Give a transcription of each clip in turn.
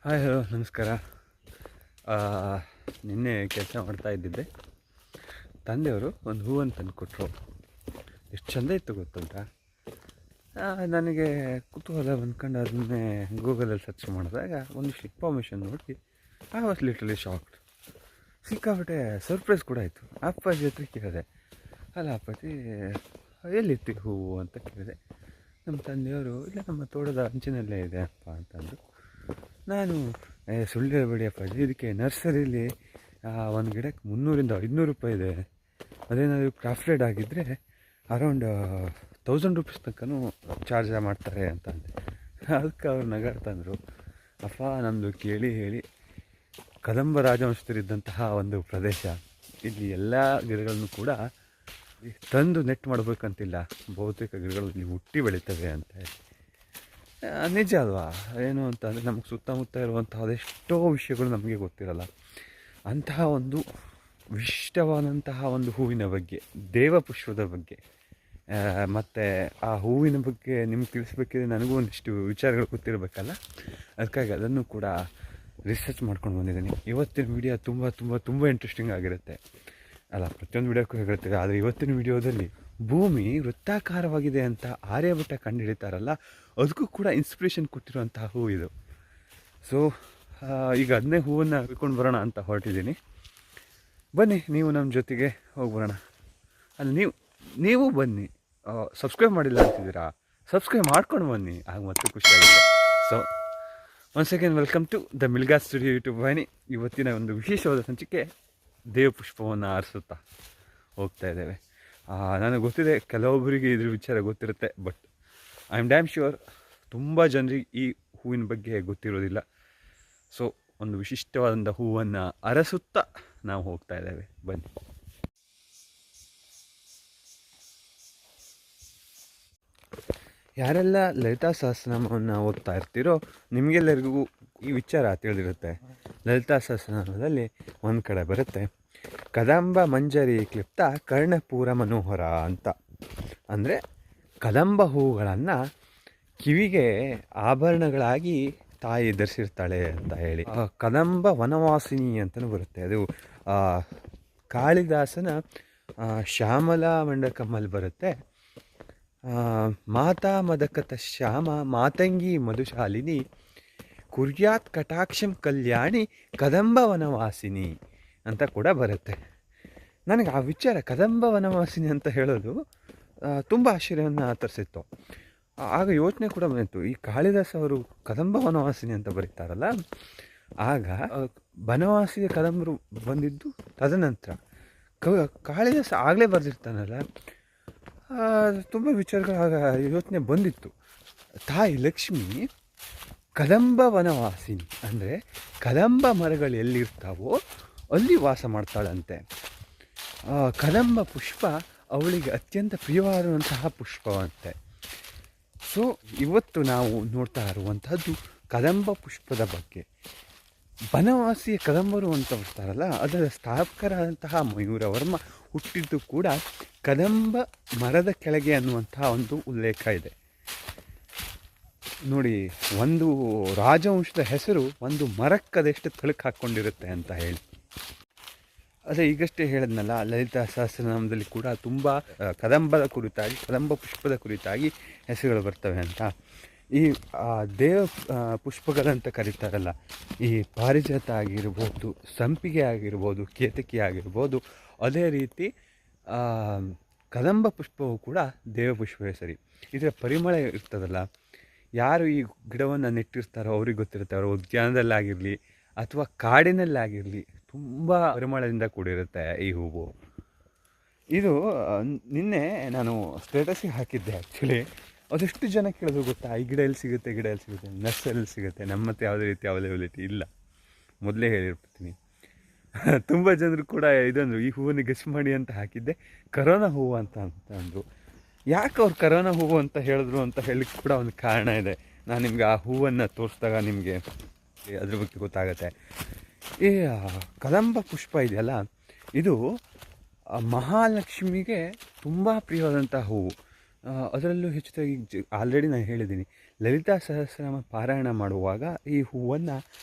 Hi hello ನಮಸ್ಕಾರ. ಆ, ನಿನ್ನೆ ಕೆಲಸ ಮಾಡ್ತಾ ಇದ್ದಿದ್ದೆ. ತಂದೆಯವರು ಒಂದು ಹೂವನ್ನು ತಂದು ಕೊಟ್ಟರು. ಎಷ್ಟು ಚೆಂದ ಇತ್ತು ಗೊತ್ತುಂಟ. ನನಗೆ ಕುತೂಹಲ ಬಂದ್ಕೊಂಡು ಅದನ್ನೇ ಗೂಗಲಲ್ಲಿ ಸರ್ಚ್ ಮಾಡಿದಾಗ ಒಂದಿಷ್ಟು ಇನ್ಫಾರ್ಮೇಷನ್ ನೋಡಿ ಐ ವಾಸ್ ಲಿಟ್ರಲಿ ಶಾಕ್ಡ್. ಸಿಕ್ಕಾಬಿಟ್ಟೆ ಸರ್ಪ್ರೈಸ್ ಕೂಡ ಆಯಿತು. ಅಪ್ಪಾಜಿ ಹತ್ರ ಕೇಳಿದೆ, ಅಲ್ಲ ಅಪ್ಪಾಜಿ ಎಲ್ಲಿತ್ತು ಈ ಹೂವು ಅಂತ ಕೇಳಿದೆ. ನಮ್ಮ ತಂದೆಯವರು ಇಲ್ಲ ನಮ್ಮ ತೋಟದ ಅಂಚಿನಲ್ಲೇ ಇದೆ ಅಪ್ಪ ಅಂತಂದರು. ನಾನು ಸುಳ್ಳು ಹೇಳ್ಬೇಡಿ ಅಪ್ಪಾಜಿ, ಇದಕ್ಕೆ ನರ್ಸರಿಲಿ ಒಂದು ಗಿಡಕ್ಕೆ 300-500 ರೂಪಾಯಿ ಇದೆ. ಅದೇನಾದರೂ ಕ್ರಾಫ್ಟೆಡ್ ಆಗಿದ್ದರೆ ಅರೌಂಡ್ 1000 ರೂಪೀಸ್ ತನಕನೂ ಚಾರ್ಜ್ ಮಾಡ್ತಾರೆ ಅಂತ ಅಂದೆ. ಅದಕ್ಕೆ ಅವ್ರು ನಗಾಡ್ತಂದರು, ಅಪ್ಪ ನಮ್ಮದು ಕೇಳಿ ಹೇಳಿ ಕದಂಬ ರಾಜವಂಶದಲ್ಲಿದ್ದಂತಹ ಒಂದು ಪ್ರದೇಶ. ಇಲ್ಲಿ ಎಲ್ಲ ಗಿಡಗಳನ್ನು ಕೂಡ ತಂದು ನೆಟ್ ಮಾಡಬೇಕಂತಿಲ್ಲ, ಬಹುತೇಕ ಗಿಡಗಳು ಇಲ್ಲಿ ಹುಟ್ಟಿ ಬೆಳೀತವೆ ಅಂತ ಹೇಳಿ. ನಿಜ ಅಲ್ವಾ? ಏನು ಅಂತಂದರೆ ನಮಗೆ ಸುತ್ತಮುತ್ತ ಇರುವಂತಹ ಅದೆಷ್ಟೋ ವಿಷಯಗಳು ನಮಗೆ ಗೊತ್ತಿರಲ್ಲ. ಅಂತಹ ಒಂದು ವಿಶಿಷ್ಟವಾದಂತಹ ಒಂದು ಹೂವಿನ ಬಗ್ಗೆ, ದೇವಪುಷ್ಪದ ಬಗ್ಗೆ, ಮತ್ತು ಆ ಹೂವಿನ ಬಗ್ಗೆ ನಿಮ್ಗೆ ತಿಳಿಸ್ಬೇಕಿದ್ರೆ ನನಗೂ ಒಂದಿಷ್ಟು ವಿಚಾರಗಳು ಗೊತ್ತಿರಬೇಕಲ್ಲ. ಅದಕ್ಕಾಗಿ ಅದನ್ನು ಕೂಡ ರಿಸರ್ಚ್ ಮಾಡ್ಕೊಂಡು ಬಂದಿದ್ದೀನಿ. ಇವತ್ತಿನ ವಿಡಿಯೋ ತುಂಬ ತುಂಬ ತುಂಬ ಇಂಟ್ರೆಸ್ಟಿಂಗ್ ಆಗಿರುತ್ತೆ. ಅಲ್ಲ, ಪ್ರತಿಯೊಂದು ವಿಡಿಯೋಕ್ಕೂ ಹೇಳಿರ್ತೀವಿ, ಆದರೆ ಇವತ್ತಿನ ವಿಡಿಯೋದಲ್ಲಿ ಭೂಮಿ ವೃತ್ತಾಕಾರವಾಗಿದೆ ಅಂತ ಆರ್ಯಭಟ್ಟ ಕಂಡುಹಿಡಿತಾರಲ್ಲ, ಅದಕ್ಕೂ ಕೂಡ ಇನ್ಸ್ಪಿರೇಷನ್ ಕೊಟ್ಟಿರುವಂತಹ ಹೂವು ಇದು. ಸೊ ಈಗ ಅದನ್ನೇ ಹೂವನ್ನು ಹಿಡ್ಕೊಂಡು ಬರೋಣ ಅಂತ ಹೊರಟಿದ್ದೀನಿ. ಬನ್ನಿ, ನೀವು ನಮ್ಮ ಜೊತೆಗೆ ಹೋಗಿ ಬರೋಣ. ಅಲ್ಲಿ ನೀವು ಬನ್ನಿ. ಸಬ್ಸ್ಕ್ರೈಬ್ ಮಾಡಿಲ್ಲ ಅಂತಿದ್ದೀರಾ, ಸಬ್ಸ್ಕ್ರೈಬ್ ಮಾಡ್ಕೊಂಡು ಬನ್ನಿ, ಆಗ ಮತ್ತೆ ಖುಷಿಯಾಗುತ್ತೆ. So once again welcome to the Milga studio YouTube ವಾಹಿನಿ. ಇವತ್ತಿನ ಒಂದು ವಿಶೇಷವಾದ ಸಂಚಿಕೆ ದೇವಪುಷ್ಪವನ್ನು ಆರಿಸುತ್ತಾ ಹೋಗ್ತಾ ಇದ್ದೇವೆ. ನನಗೆ ಗೊತ್ತಿದೆ ಕೆಲವೊಬ್ಬರಿಗೆ ಇದ್ರ ವಿಚಾರ ಗೊತ್ತಿರುತ್ತೆ, but I am dam sure ತುಂಬ ಜನರಿಗೆ ಈ ಹೂವಿನ ಬಗ್ಗೆ ಗೊತ್ತಿರೋದಿಲ್ಲ. ಸೊ ಒಂದು ವಿಶಿಷ್ಟವಾದಂಥ ಹೂವನ್ನು ಅರಸುತ್ತಾ ನಾವು ಹೋಗ್ತಾ ಇದ್ದೇವೆ. ಬನ್ನಿ. ಯಾರೆಲ್ಲ ಲಲಿತಾ ಸಹಸ್ರನಾಮವನ್ನು ಓದ್ತಾ ಇರ್ತೀರೋ ನಿಮಗೆಲ್ಲರಿಗೂ ಈ ವಿಚಾರ ತಿಳಿದಿರುತ್ತೆ. ಲಲಿತಾ ಸಹಸ್ರನಾಮದಲ್ಲಿ ಒಂದು ಕಡೆ ಬರುತ್ತೆ, ಕದಂಬ ಮಂಜರಿ ಕ್ಲಿಪ್ತ ಕರ್ಣಪೂರ ಮನೋಹರ ಅಂತ. ಅಂದರೆ ಕದಂಬ ಹೂವುಗಳನ್ನು ಕಿವಿಗೆ ಆಭರಣಗಳಾಗಿ ತಾಯಿ ಧರಿಸಿರ್ತಾಳೆ ಅಂತ ಹೇಳಿ. ಕದಂಬ ವನವಾಸಿನಿ ಅಂತಲೂ ಬರುತ್ತೆ. ಅದು ಕಾಳಿದಾಸನ ಶ್ಯಾಮಲಾ ಮಂಡಕಮ್ಮಲ್ಲಿ ಬರುತ್ತೆ. ಮಾತಾ ಮದಕತ ಶ್ಯಾಮ ಮಾತಂಗಿ ಮಧುಶಾಲಿನಿ ಕುರ್ಯಾತ್ ಕಟಾಕ್ಷಂ ಕಲ್ಯಾಣಿ ಕದಂಬ ವನವಾಸಿನಿ ಅಂತ ಕೂಡ ಬರುತ್ತೆ. ನನಗೆ ಆ ವಿಚಾರ ಕದಂಬ ವನವಾಸಿನಿ ಅಂತ ಹೇಳೋದು ತುಂಬ ಆಶ್ಚರ್ಯವನ್ನು ತರಿಸಿತ್ತು. ಆಗ ಯೋಚನೆ ಕೂಡ ಬಂದಿತ್ತು, ಈ ಕಾಳಿದಾಸ ಅವರು ಕದಂಬ ವನವಾಸಿನಿ ಅಂತ ಬರೀತಾರಲ್ಲ, ಆಗ ಬನವಾಸಿಯ ಕದಂಬರು ಬಂದಿದ್ದು ತದನಂತರ. ಕಾಳಿದಾಸ ಆಗಲೇ ಬರೆದಿರ್ತಾನಲ್ಲ, ತುಂಬ ವಿಚಾರಗಳು ಆಗ ಯೋಚನೆ ಬಂದಿತ್ತು. ತಾಯಿ ಲಕ್ಷ್ಮಿ ಕದಂಬ ವನವಾಸಿನಿ ಅಂದರೆ ಕದಂಬ ಮರಗಳು ಎಲ್ಲಿರ್ತಾವೋ ಅಲ್ಲಿ ವಾಸ ಮಾಡ್ತಾಳಂತೆ. ಕದಂಬ ಪುಷ್ಪ ಅವಳಿಗೆ ಅತ್ಯಂತ ಪ್ರಿಯವಾದಂತಹ ಪುಷ್ಪವಂತೆ. ಸೊ ಇವತ್ತು ನಾವು ನೋಡ್ತಾ ಇರುವಂತಹದ್ದು ಕದಂಬ ಪುಷ್ಪದ ಬಗ್ಗೆ. ಬನವಾಸಿಯ ಕದಂಬರು ಅಂತ ಬರ್ತಾರಲ್ಲ, ಅದರ ಸ್ಥಾಪಕರಾದಂತಹ ಮಯೂರವರ್ಮ ಹುಟ್ಟಿದ್ದು ಕೂಡ ಕದಂಬ ಮರದ ಕೆಳಗೆ ಅನ್ನುವಂತಹ ಒಂದು ಉಲ್ಲೇಖ ಇದೆ ನೋಡಿ. ಒಂದು ರಾಜವಂಶದ ಹೆಸರು ಒಂದು ಮರಕ್ಕದೆಷ್ಟು ತಳುಕು ಹಾಕ್ಕೊಂಡಿರುತ್ತೆ ಅಂತ ಹೇಳಿ. ಅದೇ ಈಗಷ್ಟೇ ಹೇಳಿದ್ನಲ್ಲ, ಲಲಿತಾ ಸಹಸ್ರನಾಮದಲ್ಲಿ ಕೂಡ ತುಂಬ ಕದಂಬದ ಕುರಿತಾಗಿ, ಕದಂಬ ಪುಷ್ಪದ ಕುರಿತಾಗಿ ಹೆಸರುಗಳು ಬರ್ತವೆ ಅಂತ. ಈ ದೇವ ಪುಷ್ಪಗಳಂತ ಕರೀತಾರಲ್ಲ, ಈ ಪಾರಿಜಾತ ಆಗಿರ್ಬೋದು, ಸಂಪಿಗೆ ಆಗಿರ್ಬೋದು, ಕೇತಕಿ ಆಗಿರ್ಬೋದು, ಅದೇ ರೀತಿ ಕದಂಬ ಪುಷ್ಪವು ಕೂಡ ದೇವಪುಷ್ಪವೇ ಸರಿ. ಇದರ ಪರಿಮಳ ಇರ್ತದಲ್ಲ, ಯಾರು ಈ ಗಿಡವನ್ನು ನೆಟ್ಟಿರ್ತಾರೋ ಅವ್ರಿಗೆ ಗೊತ್ತಿರುತ್ತೆ. ಅವರ ಉದ್ಯಾನದಲ್ಲಾಗಿರಲಿ ಅಥವಾ ಕಾಡಿನಲ್ಲಾಗಿರಲಿ ತುಂಬ ಪರಿಮಳದಿಂದ ಕೂಡಿರುತ್ತೆ ಈ ಹೂವು. ಇದು ನಿನ್ನೆ ನಾನು ಸ್ಟೇಟಸ್ಗೆ ಹಾಕಿದ್ದೆ. ಆ್ಯಕ್ಚುಲಿ ಅದೆಷ್ಟು ಜನ ಕೇಳಿದ್ರು ಗೊತ್ತಾ, ಈ ಗಿಡ ಎಲ್ಲಿ ಸಿಗುತ್ತೆ, ಗಿಡ ಎಲ್ಲಿ ಸಿಗುತ್ತೆ, ನರ್ಸಲ್ಲಿ ಸಿಗುತ್ತೆ. ನಮ್ಮ ಹತ್ರ ಯಾವುದೇ ರೀತಿ ಅವೈಲೇಬಿಲಿಟಿ ಇಲ್ಲ, ಮೊದಲೇ ಹೇಳಿರ್ತೀನಿ. ತುಂಬ ಜನರು ಕೂಡ ಇದೊಂದು ಈ ಹೂವನ್ನು ಗೆಸ್ ಮಾಡಿ ಅಂತ ಹಾಕಿದ್ದೆ, ಕರೋನಾ ಹೂವು ಅಂತ ಅಂದರು. ಯಾಕೆ ಅವ್ರು ಕರೋನಾ ಹೂವು ಅಂತ ಹೇಳಿದ್ರು ಅಂತ ಹೇಳಲಿಕ್ಕೆ ಕೂಡ ಒಂದು ಕಾರಣ ಇದೆ. ನಾನು ನಿಮ್ಗೆ ಆ ಹೂವನ್ನು ತೋರಿಸಿದಾಗ ನಿಮಗೆ ಅದ್ರ ಬಗ್ಗೆ ಗೊತ್ತಾಗುತ್ತೆ. ಈ ಕದಂಬ ಪುಷ್ಪ ಇದೆಯಲ್ಲ, ಇದು ಮಹಾಲಕ್ಷ್ಮಿಗೆ ತುಂಬ ಪ್ರಿಯವಾದಂಥ ಹೂವು. ಅದರಲ್ಲೂ ಹೆಚ್ಚಾಗಿ ಆಲ್ರೆಡಿ ನಾನು ಹೇಳಿದ್ದೀನಿ, ಲಲಿತಾ ಸಹಸ್ರನಾಮ ಪಾರಾಯಣ ಮಾಡುವಾಗ ಈ ಹೂವನ್ನು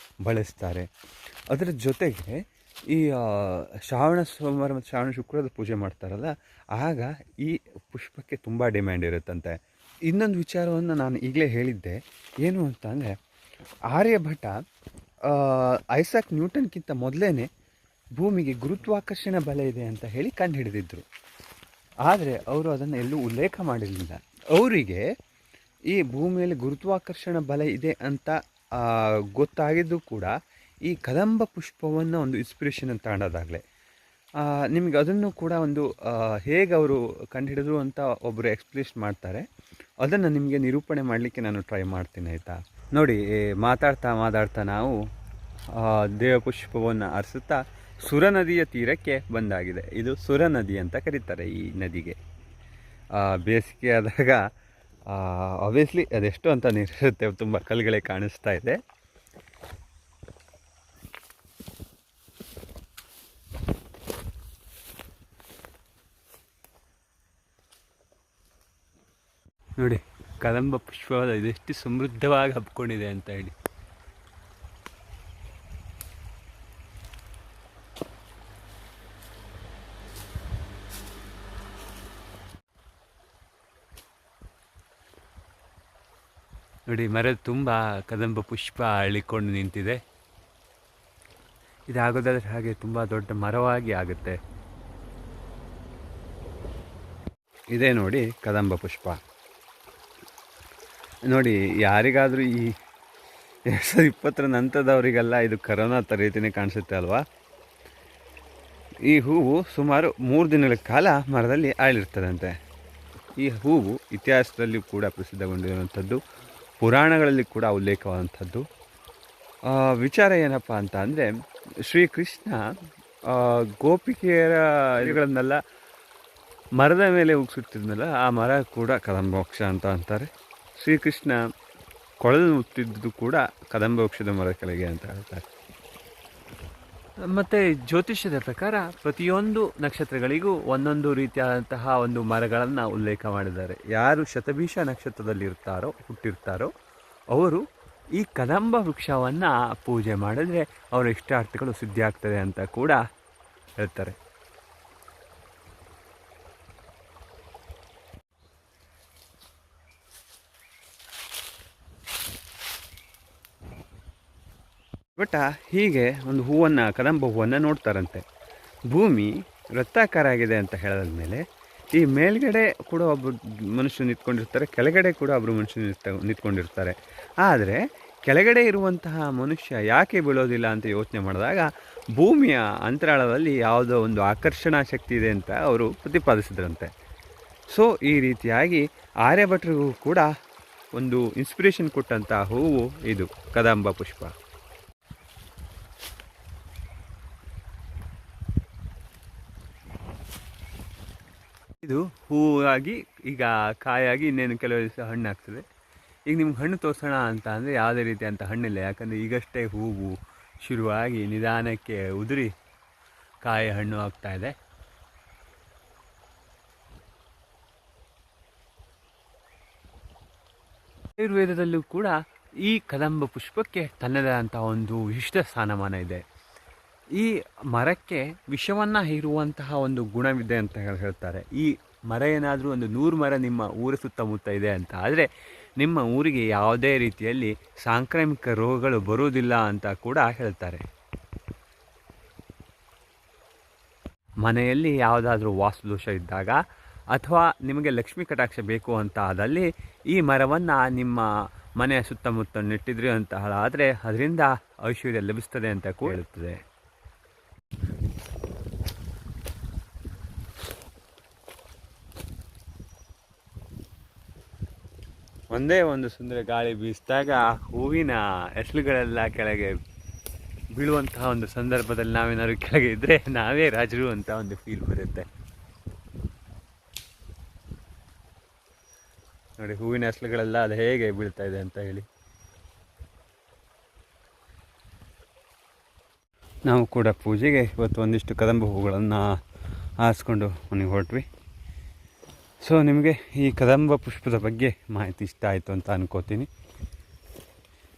ಬಳಸ್ತಾರೆ. ಅದರ ಜೊತೆಗೆ ಈ ಶ್ರಾವಣ ಸೋಮವಾರ ಮತ್ತು ಶ್ರಾವಣ ಶುಕ್ರವಾರದ ಪೂಜೆ ಮಾಡ್ತಾರಲ್ಲ, ಆಗ ಈ ಪುಷ್ಪಕ್ಕೆ ತುಂಬ ಡಿಮ್ಯಾಂಡ್ ಇರುತ್ತಂತೆ. ಇನ್ನೊಂದು ವಿಚಾರವನ್ನು ನಾನು ಈಗಲೇ ಹೇಳಿದ್ದೆ, ಏನು ಅಂತ ಅಂದರೆ ಆರ್ಯಭಟ ಐಸಾಕ್ ನ್ಯೂಟನ್ಗಿಂತ ಮೊದಲೇ ಭೂಮಿಗೆ ಗುರುತ್ವಾಕರ್ಷಣ ಬಲ ಇದೆ ಅಂತ ಹೇಳಿ ಕಂಡು ಹಿಡಿದಿದ್ರು. ಆದರೆ ಅವರು ಅದನ್ನು ಎಲ್ಲೂ ಉಲ್ಲೇಖ ಮಾಡಿರಲಿಲ್ಲ. ಅವರಿಗೆ ಈ ಭೂಮಿಯಲ್ಲಿ ಗುರುತ್ವಾಕರ್ಷಣ ಬಲ ಇದೆ ಅಂತ ಗೊತ್ತಾಗಿದ್ದು ಕೂಡ ಈ ಕದಂಬ ಪುಷ್ಪವನ್ನು ಒಂದು ಇನ್ಸ್ಪಿರೇಷನ್ ಅಂತ ಕಾಣೋದಾಗಲೇ. ನಿಮಗೆ ಅದನ್ನು ಕೂಡ ಒಂದು ಹೇಗೆ ಅವರು ಕಂಡುಹಿಡಿದ್ರು ಅಂತ ಒಬ್ಬರು ಎಕ್ಸ್ಪ್ಲೇನ್ ಮಾಡ್ತಾರೆ. ಅದನ್ನು ನಿಮಗೆ ನಿರೂಪಣೆ ಮಾಡಲಿಕ್ಕೆ ನಾನು ಟ್ರೈ ಮಾಡ್ತೀನಿ, ಆಯಿತಾ? ನೋಡಿ, ಮಾತಾಡ್ತಾ ನಾವು ದೇವಪುಷ್ಪವನ್ನು ಅರಸುತ್ತಾ ಸುರ ನದಿಯ ತೀರಕ್ಕೆ ಬಂದಾಗಿದೆ. ಇದು ಸುರ ನದಿ ಅಂತ ಕರೀತಾರೆ ಈ ನದಿಗೆ. ಬೇಸಿಗೆ ಆದಾಗ ಆಬ್ವಿಯಸ್ಲಿ ಅದೆಷ್ಟು ಅಂತ ನೀರಿರುತ್ತೆ, ತುಂಬ ಕಲ್ಲುಗಳೇ ಕಾಣಿಸ್ತಾ ಇದೆ. ನೋಡಿ, ಕದಂಬ ಪುಷ್ಪವಾದ ಇದೆಷ್ಟು ಸಮೃದ್ಧವಾಗಿ ಹಬ್ಕೊಂಡಿದೆ ಅಂತ ಹೇಳಿ. ನೋಡಿ, ಮರದ ತುಂಬ ಕದಂಬ ಪುಷ್ಪ ಅಳಿಕೊಂಡು ನಿಂತಿದೆ. ಇದಾಗೋದಾದ್ರೆ ಹಾಗೆ ತುಂಬ ದೊಡ್ಡ ಮರವಾಗಿ ಆಗುತ್ತೆ. ಇದೇ ನೋಡಿ ಕದಂಬ ಪುಷ್ಪ. ನೋಡಿ, ಯಾರಿಗಾದರೂ ಈ 2020 ನಂತರದವರಿಗೆಲ್ಲ ಇದು ಕರೋನಾ ರೀತಿಯೇ ಕಾಣಿಸುತ್ತೆ ಅಲ್ವಾ? ಈ ಹೂವು ಸುಮಾರು 3 ದಿನಗಳ ಕಾಲ ಮರದಲ್ಲಿ ಅರಳಿರ್ತದಂತೆ. ಈ ಹೂವು ಇತಿಹಾಸದಲ್ಲಿ ಕೂಡ ಪ್ರಸಿದ್ಧಗೊಂಡಿರುವಂಥದ್ದು, ಪುರಾಣಗಳಲ್ಲಿ ಕೂಡ ಉಲ್ಲೇಖವಾದಂಥದ್ದು. ವಿಚಾರ ಏನಪ್ಪ ಅಂತ ಅಂದರೆ, ಶ್ರೀಕೃಷ್ಣ ಗೋಪಿಕೆಯರನ್ನೆಲ್ಲ ಮರದ ಮೇಲೆ ಉಗ್ಸುತ್ತಿದ್ನಲ್ಲ, ಆ ಮರ ಕೂಡ ಕದಂಬ ವೃಕ್ಷ ಅಂತ ಅಂತಾರೆ. ಶ್ರೀಕೃಷ್ಣ ಕೊಳಲು ಮುತ್ತಿದ್ದು ಕೂಡ ಕದಂಬ ವೃಕ್ಷದ ಮರ ಕೆಳಗೆ ಅಂತ ಹೇಳ್ತಾರೆ. ಮತ್ತು ಜ್ಯೋತಿಷ್ಯದ ಪ್ರಕಾರ ಪ್ರತಿಯೊಂದು ನಕ್ಷತ್ರಗಳಿಗೂ ಒಂದೊಂದು ರೀತಿಯಾದಂತಹ ಒಂದು ಮರಗಳನ್ನು ಉಲ್ಲೇಖ ಮಾಡಿದ್ದಾರೆ. ಯಾರು ಶತಭೀಷ ನಕ್ಷತ್ರದಲ್ಲಿ ಹುಟ್ಟಿರ್ತಾರೋ ಅವರು ಈ ಕದಂಬ ವೃಕ್ಷವನ್ನು ಪೂಜೆ ಮಾಡಿದ್ರೆ ಅವರ ಇಷ್ಟಾರ್ಥಗಳು ಸಿದ್ಧಿಯಾಗ್ತದೆ ಅಂತ ಕೂಡ ಹೇಳ್ತಾರೆ. ಬಟ್ ಹೀಗೆ ಒಂದು ಹೂವನ್ನು, ಕದಂಬ ಹೂವನ್ನು ನೋಡ್ತಾರಂತೆ. ಭೂಮಿ ವೃತ್ತಾಕಾರ ಆಗಿದೆ ಅಂತ ಹೇಳಿದ್ಮೇಲೆ ಈ ಮೇಲ್ಗಡೆ ಕೂಡ ಒಬ್ಬರು ಮನುಷ್ಯರು ನಿಂತ್ಕೊಂಡಿರ್ತಾರೆ, ಕೆಳಗಡೆ ಕೂಡ ಒಬ್ಬರು ಮನುಷ್ಯರು ನಿಂತ್ಕೊಂಡಿರ್ತಾರೆ. ಆದರೆ ಕೆಳಗಡೆ ಇರುವಂತಹ ಮನುಷ್ಯ ಯಾಕೆ ಬೀಳೋದಿಲ್ಲ ಅಂತ ಯೋಚನೆ ಮಾಡಿದಾಗ ಭೂಮಿಯ ಅಂತರಾಳದಲ್ಲಿ ಯಾವುದೋ ಒಂದು ಆಕರ್ಷಣಾ ಶಕ್ತಿ ಇದೆ ಅಂತ ಅವರು ಪ್ರತಿಪಾದಿಸಿದ್ರಂತೆ. ಸೊ ಈ ರೀತಿಯಾಗಿ ಆರ್ಯಭಟರಿಗೂ ಕೂಡ ಒಂದು ಇನ್ಸ್ಪಿರೇಷನ್ ಕೊಟ್ಟಂಥ ಹೂವು ಇದು ಕದಂಬ ಪುಷ್ಪ. ಇದು ಹೂವಾಗಿ ಈಗ ಕಾಯಾಗಿ ಇನ್ನೇನು ಕೆಲವು ದಿವಸ ಹಣ್ಣು ಆಗ್ತದೆ. ಈಗ ನಿಮ್ಗೆ ಹಣ್ಣು ತೋರಿಸೋಣ ಅಂತ ಅಂದರೆ ಯಾವುದೇ ರೀತಿಯಂಥ ಹಣ್ಣಿಲ್ಲ, ಯಾಕಂದರೆ ಈಗಷ್ಟೇ ಹೂವು ಶುರುವಾಗಿ ನಿಧಾನಕ್ಕೆ ಉದುರಿ ಕಾಯಿ ಹಣ್ಣು ಆಗ್ತಾಯಿದೆ. ಆಯುರ್ವೇದದಲ್ಲೂ ಕೂಡ ಈ ಕದಂಬ ಪುಷ್ಪಕ್ಕೆ ತನ್ನದೇ ಆದಂಥ ಒಂದು ವಿಶಿಷ್ಟ ಸ್ಥಾನಮಾನ ಇದೆ. ಈ ಮರಕ್ಕೆ ವಿಷವನ್ನು ಹೀರುವಂತಹ ಒಂದು ಗುಣವಿದೆ ಅಂತ ಹೇಳ್ತಾರೆ. ಈ ಮರ ಏನಾದರೂ ಒಂದು 100 ಮರ ನಿಮ್ಮ ಊರ ಸುತ್ತಮುತ್ತ ಇದೆ ಅಂತ ಆದರೆ ನಿಮ್ಮ ಊರಿಗೆ ಯಾವುದೇ ರೀತಿಯಲ್ಲಿ ಸಾಂಕ್ರಾಮಿಕ ರೋಗಗಳು ಬರುವುದಿಲ್ಲ ಅಂತ ಕೂಡ ಹೇಳ್ತಾರೆ. ಮನೆಯಲ್ಲಿ ಯಾವುದಾದ್ರೂ ವಾಸ್ತುದೋಷ ಇದ್ದಾಗ ಅಥವಾ ನಿಮಗೆ ಲಕ್ಷ್ಮೀ ಕಟಾಕ್ಷ ಬೇಕು ಅಂತ ಆದಲ್ಲಿ ಈ ಮರವನ್ನು ನಿಮ್ಮ ಮನೆಯ ಸುತ್ತಮುತ್ತ ನೆಟ್ಟಿದ್ರಿ ಅಂತ ಆದರೆ ಅದರಿಂದ ಐಶ್ವರ್ಯ ಲಭಿಸ್ತದೆ ಅಂತ ಕೂಡ ಹೇಳುತ್ತದೆ. ಒಂದೇ ಒಂದು ಸುಂದರ ಗಾಳಿ ಬೀಸಿದಾಗ ಹೂವಿನ ಎಸಳುಗಳೆಲ್ಲ ಕೆಳಗೆ ಬೀಳುವಂತಹ ಒಂದು ಸಂದರ್ಭದಲ್ಲಿ ನಾವೇನಾದ್ರು ಕೆಳಗೆ ಇದ್ದರೆ ನಾವೇ ರಾಜರು ಅಂತ ಒಂದು ಫೀಲ್ ಬರುತ್ತೆ. ನೋಡಿ, ಹೂವಿನ ಎಸಳುಗಳೆಲ್ಲ ಅದು ಹೇಗೆ ಬೀಳ್ತಾ ಇದೆ ಅಂತ ಹೇಳಿ. ನಾವು ಕೂಡ ಪೂಜೆಗೆ ಇವತ್ತು ಒಂದಿಷ್ಟು ಕದಂಬ ಹೂಗಳನ್ನು ಆರಿಸ್ಕೊಂಡು ಮನೆಗೆ ಹೊರಟ್ವಿ. ಸೊ ನಿಮಗೆ ಈ ಕದಂಬ ಪುಷ್ಪದ ಬಗ್ಗೆ ಮಾಹಿತಿ ಇಷ್ಟ ಆಯಿತು ಅಂತ ಅನ್ಕೋತೀನಿ.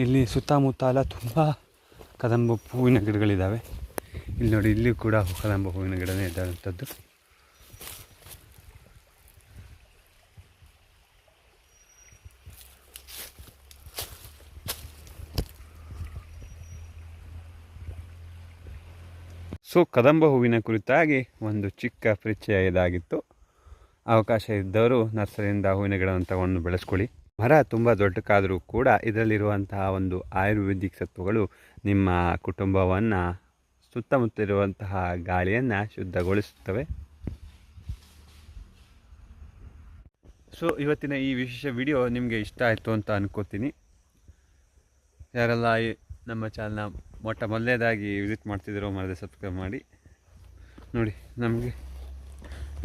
ಇಲ್ಲಿ ಸುತ್ತಮುತ್ತ ಎಲ್ಲ ತುಂಬ ಕದಂಬ ಹೂವಿನ ಗಿಡಗಳಿದ್ದಾವೆ. ಇಲ್ಲಿ ನೋಡಿ, ಇಲ್ಲಿ ಕೂಡ ಕದಂಬ ಹೂವಿನ ಗಿಡನೇ ಇದ್ದಂಥದ್ದು. ಸೊ ಕದಂಬ ಹೂವಿನ ಕುರಿತಾಗಿ ಒಂದು ಚಿಕ್ಕ ಪರಿಚಯ ಇದಾಗಿತ್ತು. ಅವಕಾಶ ಇದ್ದವರು ನರ್ಸರಿಯಿಂದ ಹೂವಿನ ಗಿಡವನ್ನು ತಗೊಂಡು ಬೆಳೆಸ್ಕೊಳ್ಳಿ. ಮರ ತುಂಬ ದೊಡ್ಡಕ್ಕಾದರೂ ಕೂಡ ಇದರಲ್ಲಿರುವಂತಹ ಒಂದು ಆಯುರ್ವೇದಿಕ್ ಸತ್ವಗಳು ನಿಮ್ಮ ಕುಟುಂಬವನ್ನು, ಸುತ್ತಮುತ್ತ ಇರುವಂತಹ ಗಾಳಿಯನ್ನು ಶುದ್ಧಗೊಳಿಸುತ್ತವೆ. ಸೊ ಇವತ್ತಿನ ಈ ವಿಶೇಷ ವಿಡಿಯೋ ನಿಮಗೆ ಇಷ್ಟ ಆಯಿತು ಅಂತ ಅನ್ಕೋತೀನಿ. ಯಾರೆಲ್ಲ ನಮ್ಮ ಚಾನಲ್ನ ಮೊದಲನೇದಾಗಿ ವಿಸಿಟ್ ಮಾಡ್ತಿದ್ದೀರೋ ಮರದೇ ಸಬ್ಸ್ಕ್ರೈಬ್ ಮಾಡಿ.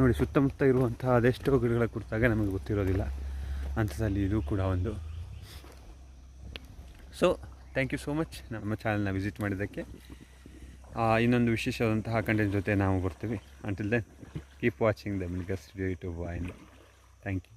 ನೋಡಿ ಸುತ್ತಮುತ್ತ ಇರುವಂತಹ ಅದೆಷ್ಟೋ ಗಿಡಗಳ ಕುರಿತಾಗ ನಮಗೆ ಗೊತ್ತಿರೋದಿಲ್ಲ, ಅಂಥದ್ದಲ್ಲಿ ಇದು ಕೂಡ ಒಂದು. So thank you so much ನಮ್ಮ ಚಾನಲ್ನ ವಿಸಿಟ್ ಮಾಡಿದ್ದಕ್ಕೆ. ಇನ್ನೊಂದು ವಿಶೇಷವಾದಂತಹ ಕಂಟೆಂಟ್ ಜೊತೆ ನಾವು ಬರ್ತೀವಿ. Until then keep watching the Milgar studio YouTube. Thank you.